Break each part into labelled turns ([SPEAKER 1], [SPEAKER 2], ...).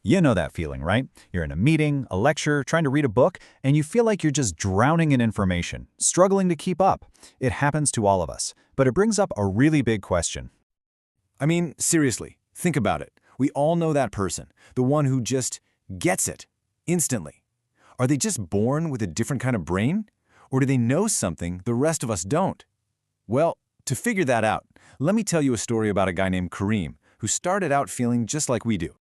[SPEAKER 1] You know that feeling, right? You're in a meeting, a lecture, trying to read a book, and you feel like you're just drowning in information, struggling to keep up. It happens to all of us, but it brings up a really big question.
[SPEAKER 2] I mean, seriously, think about it. We all know that person, the one who just gets it instantly. Are they just born with a different kind of brain? Or do they know something the rest of us don't? Well, to figure that out, let me tell you a story about a guy named Kareem who started out feeling just like we do.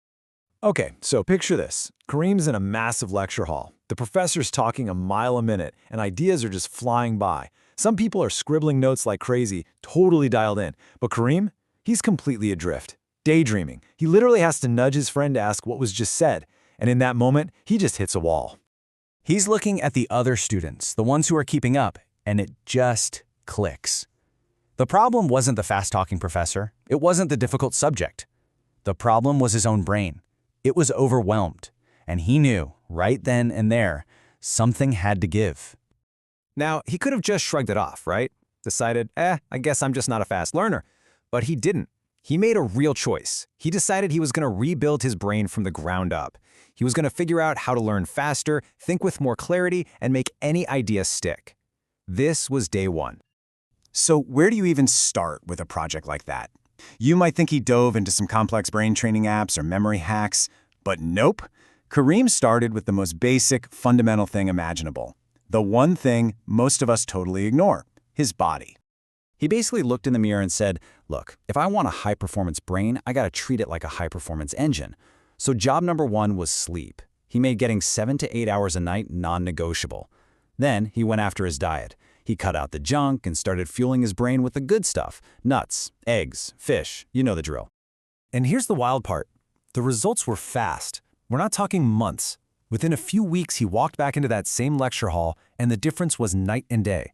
[SPEAKER 2] Okay, so picture this. Kareem's in a massive lecture hall. The professor's talking a mile a minute, and ideas are just flying by. Some people are scribbling notes like crazy, totally dialed in. But Kareem? He's completely adrift, daydreaming. He literally has to nudge his friend to ask what was just said, and in that moment, he just hits a wall. He's looking at the other students, the ones who are keeping up, and it just clicks. The problem wasn't the fast-talking professor. It wasn't the difficult subject. The problem was his own brain. It was overwhelmed, and he knew, right then and there, something had to give.
[SPEAKER 3] Now, he could have just shrugged it off, right? Decided, I guess I'm just not a fast learner. But he didn't. He made a real choice. He decided he was going to rebuild his brain from the ground up. He was going to figure out how to learn faster, think with more clarity, and make any idea stick. This was day one.
[SPEAKER 2] So where do you even start with a project like that? You might think he dove into some complex brain training apps or memory hacks, but nope. Kareem started with the most basic, fundamental thing imaginable. The one thing most of us totally ignore, his body.
[SPEAKER 1] He basically looked in the mirror and said, look, if I want a high-performance brain, I gotta treat it like a high-performance engine. So job number one was sleep. He made getting 7 to 8 hours a night non-negotiable. Then he went after his diet. He cut out the junk and started fueling his brain with the good stuff, nuts, eggs, fish, you know the drill.
[SPEAKER 3] And here's the wild part. The results were fast. We're not talking months. Within a few weeks, he walked back into that same lecture hall, and the difference was night and day.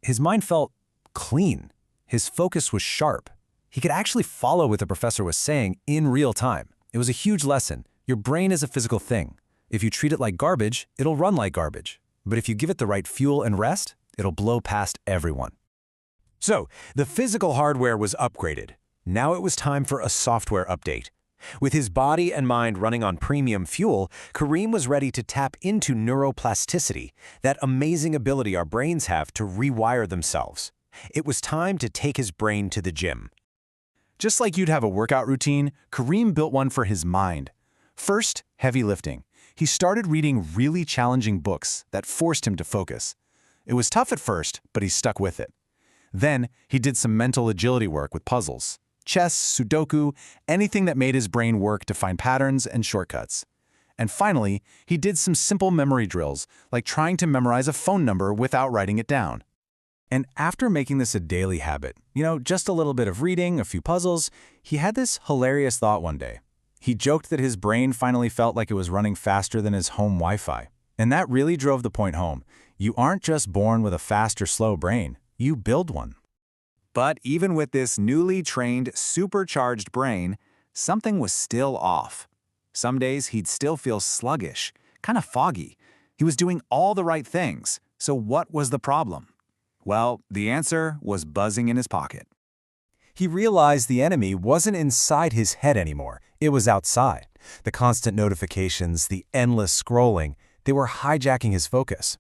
[SPEAKER 3] His mind felt clean. His focus was sharp. He could actually follow what the professor was saying in real time. It was a huge lesson. Your brain is a physical thing. If you treat it like garbage, it'll run like garbage. But if you give it the right fuel and rest, it'll blow past everyone. So, the physical hardware was upgraded. Now it was time for a software update. With his body and mind running on premium fuel, Kareem was ready to tap into neuroplasticity, that amazing ability our brains have to rewire themselves. It was time to take his brain to the gym.
[SPEAKER 2] Just like you'd have a workout routine, Kareem built one for his mind. First, heavy lifting. He started reading really challenging books that forced him to focus. It was tough at first, but he stuck with it. Then, he did some mental agility work with puzzles. Chess, Sudoku, anything that made his brain work to find patterns and shortcuts. And finally, he did some simple memory drills, like trying to memorize a phone number without writing it down. And after making this a daily habit, just a little bit of reading, a few puzzles, he had this hilarious thought one day. He joked that his brain finally felt like it was running faster than his home Wi-Fi. And that really drove the point home. You aren't just born with a fast or slow brain, you build one.
[SPEAKER 3] But even with this newly trained, supercharged brain, something was still off. Some days he'd still feel sluggish, kind of foggy. He was doing all the right things, so what was the problem? Well, the answer was buzzing in his pocket. He realized the enemy wasn't inside his head anymore, it was outside. The constant notifications, the endless scrolling, they were hijacking his focus.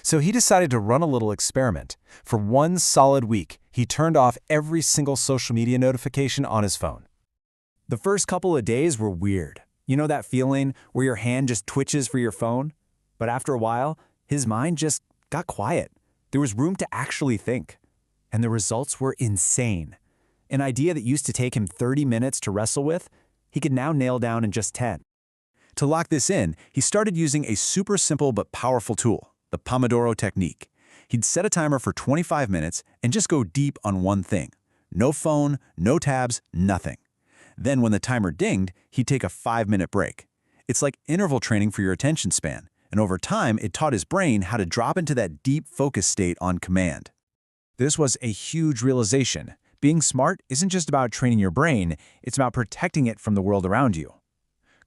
[SPEAKER 3] So he decided to run a little experiment. For one solid week, he turned off every single social media notification on his phone. The first couple of days were weird. You know that feeling where your hand just twitches for your phone? But after a while, his mind just got quiet. There was room to actually think. And the results were insane. An idea that used to take him 30 minutes to wrestle with, he could now nail down in just 10. To lock this in, he started using a super simple but powerful tool, the Pomodoro technique. He'd set a timer for 25 minutes and just go deep on one thing. No phone, no tabs, nothing. Then when the timer dinged, he'd take a 5-minute break. It's like interval training for your attention span, and over time, it taught his brain how to drop into that deep focus state on command. This was a huge realization. Being smart isn't just about training your brain, it's about protecting it from the world around you.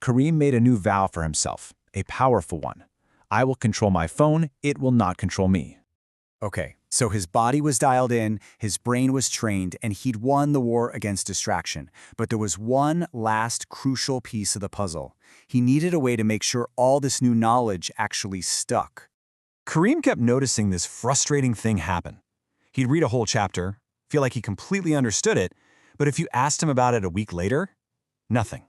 [SPEAKER 3] Kareem made a new vow for himself, a powerful one. I will control my phone, it will not control me. Okay,
[SPEAKER 1] So his body was dialed in, his brain was trained, and he'd won the war against distraction. But there was one last crucial piece of the puzzle. He needed a way to make sure all this new knowledge actually stuck.
[SPEAKER 2] Kareem kept noticing this frustrating thing happen. He'd read a whole chapter, feel like he completely understood it, but if you asked him about it a week later, nothing.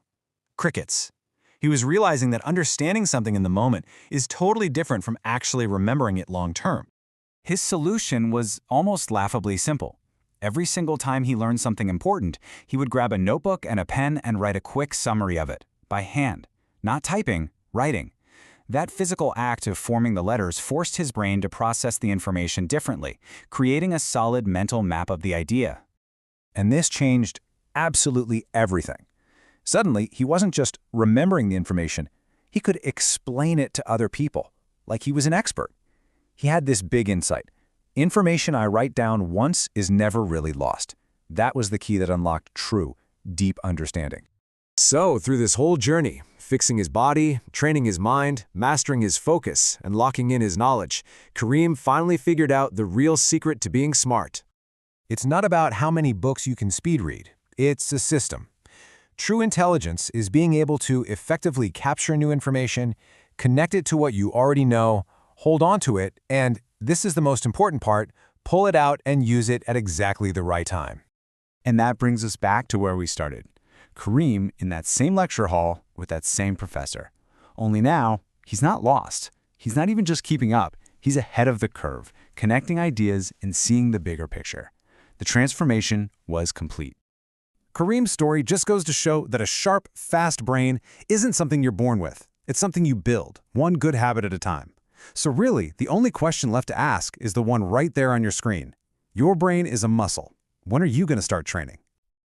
[SPEAKER 2] Crickets. He was realizing that understanding something in the moment is totally different from actually remembering it long term.
[SPEAKER 1] His solution was almost laughably simple. Every single time he learned something important, he would grab a notebook and a pen and write a quick summary of it, by hand. Not typing, writing. That physical act of forming the letters forced his brain to process the information differently, creating a solid mental map of the idea.
[SPEAKER 2] And this changed absolutely everything. Suddenly, he wasn't just remembering the information, he could explain it to other people, like he was an expert. He had this big insight. Information I write down once is never really lost. That was the key that unlocked true, deep understanding.
[SPEAKER 4] So, through this whole journey, fixing his body, training his mind, mastering his focus, and locking in his knowledge, Kareem finally figured out the real secret to being smart.
[SPEAKER 2] It's not about how many books you can speed read. It's a system. True intelligence is being able to effectively capture new information, connect it to what you already know, hold on to it, and, this is the most important part, pull it out and use it at exactly the right time.
[SPEAKER 1] And that brings us back to where we started. Kareem in that same lecture hall with that same professor. Only now, he's not lost. He's not even just keeping up. He's ahead of the curve, connecting ideas and seeing the bigger picture. The transformation was complete.
[SPEAKER 2] Kareem's story just goes to show that a sharp, fast brain isn't something you're born with. It's something you build, one good habit at a time. So really, the only question left to ask is the one right there on your screen. Your brain is a muscle. When are you going to start training?